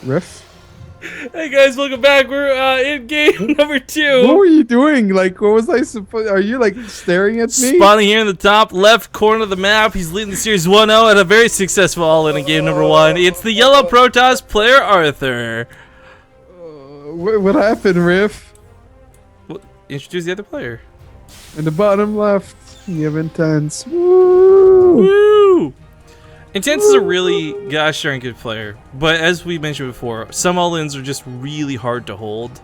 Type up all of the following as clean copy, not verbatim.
Riff? Hey guys, welcome back. We're in game number 2. What were you doing? Like, what was I supposed? Are you like staring at me? Spawning here in the top left corner of the map. He's leading the series 1-0 at a very successful all-in game number 1. It's the yellow Protoss player, Arthur. What happened, Riff? Well, introduce the other player. In the bottom left, you have Intense. Woo! Woo! Intense is a really gosh darn good player, but as we mentioned before, some all-ins are just really hard to hold.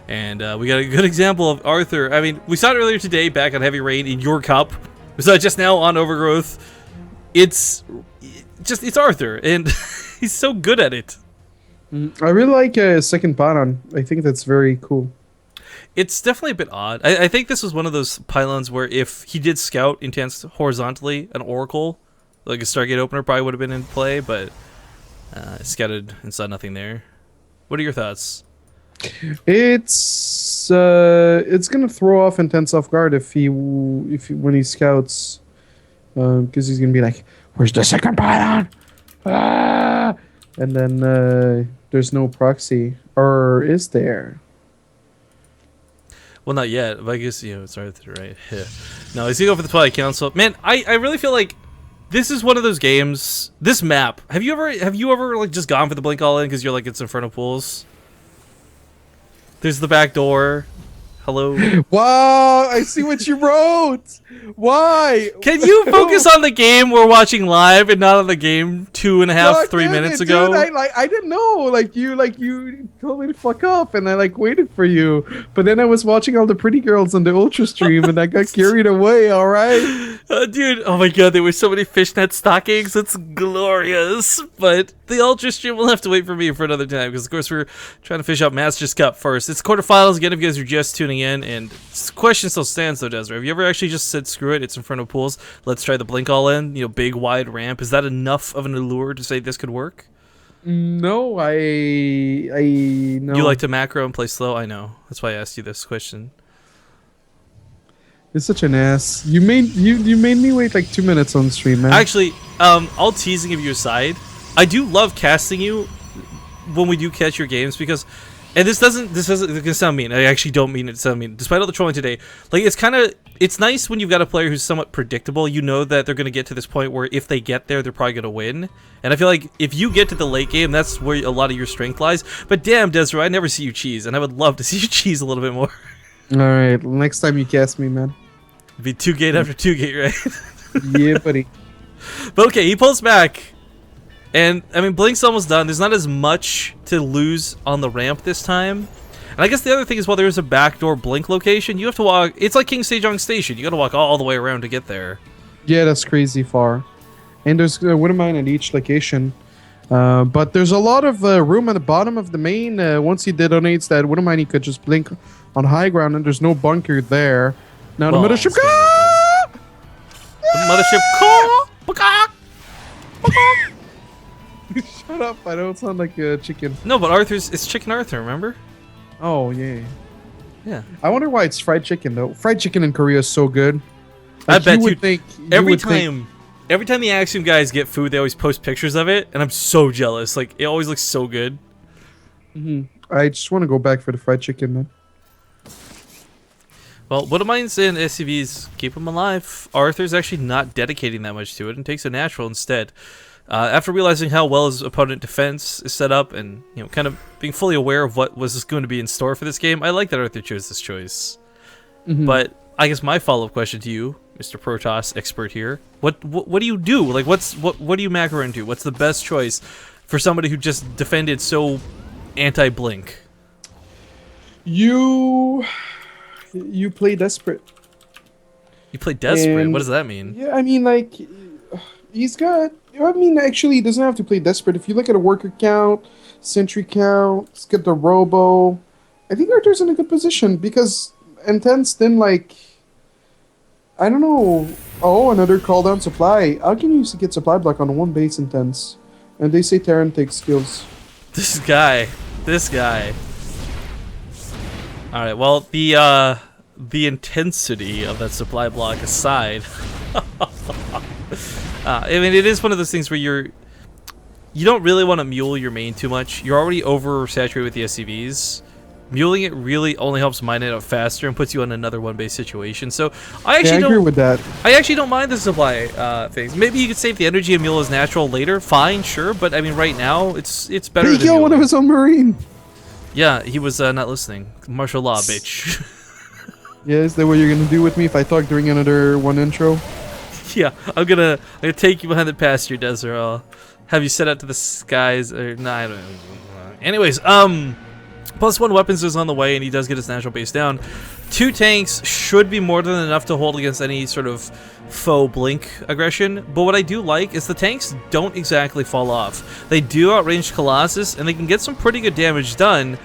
And we got a good example of Arthur. I mean, we saw it earlier today back on Heavy Rain in your cup. We saw it just now on Overgrowth. It's Arthur, and he's so good at it. I really like second pylon. I think that's very cool. It's definitely a bit odd. I think this was one of those pylons where if he did scout Intense horizontally, an Oracle, like a Stargate opener probably would have been in play, but scouted and saw nothing there. What are your thoughts? It's gonna throw off Intense off guard when he scouts, because he's gonna be like, "Where's the second pylon?" Ah! And then there's no proxy, or is there? Well, not yet, but I guess it's Arthur, right? No, he's gonna go for the Twilight Council. Man, I really feel like this is one of those games. This map. Have you ever like just gone for the blink all in because you're like it's Inferno Pools? There's the back door. Hello. Wow, I see what you wrote. Why? Can you focus on the game we're watching live and not on the game 3 minutes ago? Dude, I didn't know. You told me to fuck up, and I waited for you. But then I was watching all the pretty girls on the Ultra stream, and I got carried away. All right. Dude, oh my god, there were so many fishnet stockings. It's glorious. But the Ultra stream will have to wait for me for another time because, of course, we're trying to fish out Masters Cup first. It's quarterfinals again if you guys are just tuning in. And the question still stands though, Desiree. Have you ever actually just said, screw it, it's Inferno Pools, let's try the blink all in, big wide ramp? Is that enough of an allure to say this could work? No, I know. You like to macro and play slow? I know. That's why I asked you this question. You're such an ass. You made me wait like 2 minutes on stream, man. Actually, all teasing of you aside, I do love casting you when we do catch your games because, and this doesn't gonna sound mean. I actually don't mean it to sound mean. Despite all the trolling today, like it's nice when you've got a player who's somewhat predictable. You know that they're gonna get to this point where if they get there, they're probably gonna win. And I feel like if you get to the late game, that's where a lot of your strength lies. But damn, Desiree, I never see you cheese, and I would love to see you cheese a little bit more. All right, next time you cast me, man. It'd be 2 gate after 2 gate, right? Yeah, buddy. But okay, he pulls back. And, I mean, Blink's almost done. There's not as much to lose on the ramp this time. And I guess the other thing is while there's a backdoor Blink location, you have to walk... It's like King Sejong Station. You gotta walk all the way around to get there. Yeah, that's crazy far. And there's a wind mine at each location. But there's a lot of room at the bottom of the main. Once he detonates that wind mine, he could just Blink on high ground, and there's no bunker there. Now the mothership... The mothership... Shut up, I don't sound like a chicken. No, but it's Chicken Arthur, remember? Oh, yeah. Yeah. I wonder why it's fried chicken, though. Fried chicken in Korea is so good. I bet you think every time the Axiom guys get food, they always post pictures of it, and I'm so jealous. Like, it always looks so good. I just want to go back for the fried chicken, man. Well, what of mine's in SCVs keep them alive. Arthur's actually not dedicating that much to it and takes a natural instead. After realizing how well his opponent defense is set up and kind of being fully aware of what was going to be in store for this game, I like that Arthur chose this choice. But I guess my follow-up question to you, Mr. Protoss expert here, what do you do? Like what do you macro into? What's the best choice for somebody who just defended so anti-blink? You play desperate. You play desperate? And what does that mean? Yeah, I mean, like, he's got... I mean, actually, he doesn't have to play desperate. If you look at a worker count, sentry count, let's get the robo, I think Arthur's in a good position because Intense then, like... I don't know. Oh, another call down supply. How can you get supply block on one base Intense? And they say Terran takes skills. This guy. Alright, well, the intensity of that supply block aside, I mean, it is one of those things where you don't really want to mule your main too much. You're already oversaturated with the SCVs. Muling it really only helps mine it out faster and puts you in another one-base situation. So I actually agree with that. I actually don't mind the supply things. Maybe you could save the energy and mule as natural later. Fine, sure, but I mean right now it's better. He than killed one of muling. his own Marine. Yeah, he was not listening. Martial law, bitch. Yeah, is that what you're gonna do with me if I talk during another one intro? Yeah, I'm gonna take you behind the pasture, Desert. I'll have you set out to the skies. Or nah, I don't know. Anyways, +1 weapons is on the way, and he does get his natural base down. 2 tanks should be more than enough to hold against any sort of faux blink aggression. But what I do like is the tanks don't exactly fall off. They do outrange Colossus, and they can get some pretty good damage done.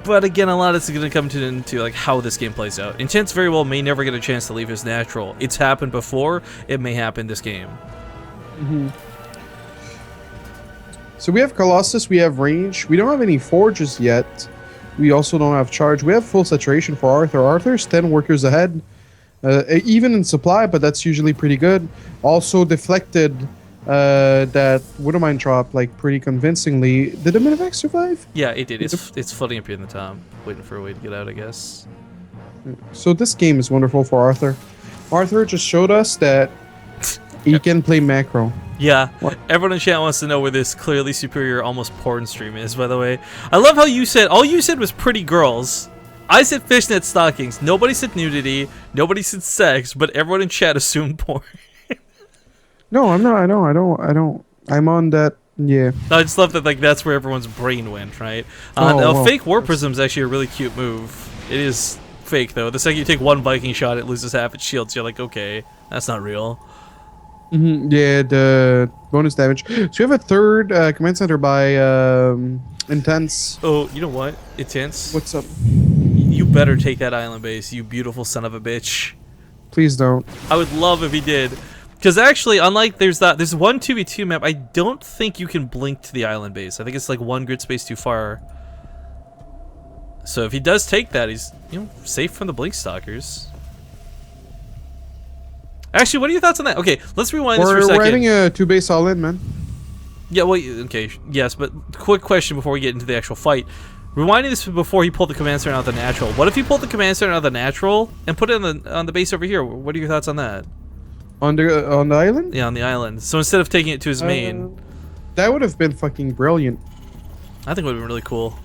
But again, a lot of this is going to come into like how this game plays out. Intense very well may never get a chance to leave his natural. It's happened before. It may happen this game. So we have Colossus, we have range. We don't have any forges yet. We also don't have charge. We have full saturation for Arthur. Arthur's 10 workers ahead, even in supply, but that's usually pretty good. Also deflected that Widowmine drop like pretty convincingly. Did the Minivac survive? Yeah, it did. It's floating up here in the top, waiting for a way to get out, I guess. So this game is wonderful for Arthur. Arthur just showed us that he can play macro. Yeah, What? everyone in chat wants to know where this clearly superior, almost porn stream is, by the way. I love how you said, all you said was pretty girls. I said fishnet stockings. Nobody said nudity. Nobody said sex, but everyone in chat assumed porn. No, I'm not. I don't. I'm on that. Yeah. I just love that, like, that's where everyone's brain went, right? Oh, Now, well, fake War Prism is actually a really cute move. It is fake, though. The second you take one Viking shot, it loses half its shields. You're like, okay, that's not real. Yeah, the bonus damage. So we have a third command center by Intense. Oh, you know what? Intense. What's up? You better take that island base, you beautiful son of a bitch. Please don't. I would love if he did. Because actually, unlike there's one 2v2 map, I don't think you can blink to the island base. I think it's like one grid space too far. So if he does take that, he's, you know, safe from the blink stalkers. Actually, what are your thoughts on that? Okay, let's rewind this for a second. We're having a 2-base all in, man. Yeah, well, okay, yes, but quick question before we get into the actual fight. Rewinding this before he pulled the command center out of the natural. What if he pulled the command center out of the natural and put it on the base over here? What are your thoughts on that? On the island? Yeah, on the island. So instead of taking it to his main, That would have been fucking brilliant. I think it would have been really cool.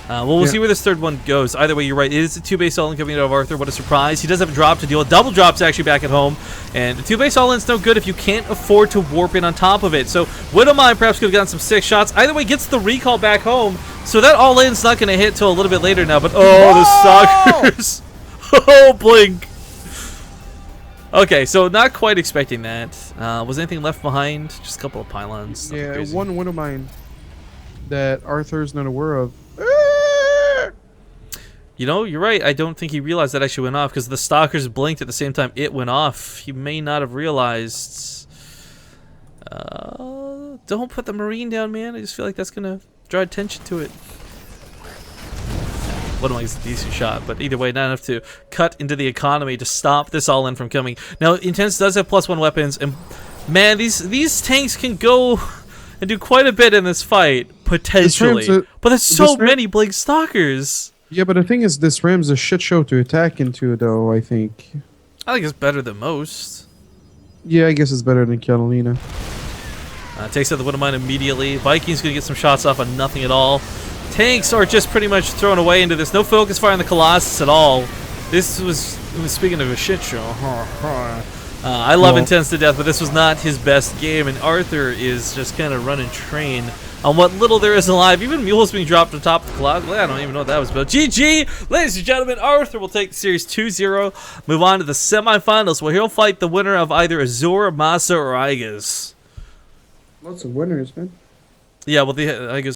Well, we'll see where this third one goes. Either way, you're right. It is a 2-base all-in coming out of Arthur. What a surprise. He does have a drop to deal with. Double drop's actually back at home. And the 2-base all-in's no good if you can't afford to warp in on top of it. So Widowmine perhaps could have gotten some 6 shots. Either way, gets the recall back home. So that all-in's not going to hit till a little bit later now. But, oh, the stalkers. Oh, blink. Okay, so not quite expecting that. Was anything left behind? Just a couple of pylons. Nothing Yeah, crazy. one Widowmine that Arthur's not aware of. You know, you're right. I don't think he realized that actually went off because the stalkers blinked at the same time it went off. He may not have realized. Don't put the Marine down, man. I just feel like that's going to draw attention to it. Widowmine's a decent shot, but either way, not enough to cut into the economy to stop this all-in from coming. Now, Intense does have +1 weapons, and man, these tanks can go and do quite a bit in this fight, potentially. But there's so many Blink Stalkers. Yeah, but the thing is, this Ram's a shit show to attack into, though, I think. I think it's better than most. Yeah, I guess it's better than Catalina. Takes out the Widowmine immediately. Vikings gonna get some shots off on nothing at all. Tanks are just pretty much thrown away into this. No focus fire on the Colossus at all. This was speaking of a shit show. I love Intense to death, but this was not his best game, and Arthur is just kind of running train on what little there is alive. Even Mule's being dropped on top of the Colossus. I don't even know what that was about. GG! Ladies and gentlemen, Arthur will take the series 2-0. Move on to the semifinals, where he'll fight the winner of either Azur, Masa, or Aigis. Lots of winners, man. Yeah, well, the Aigis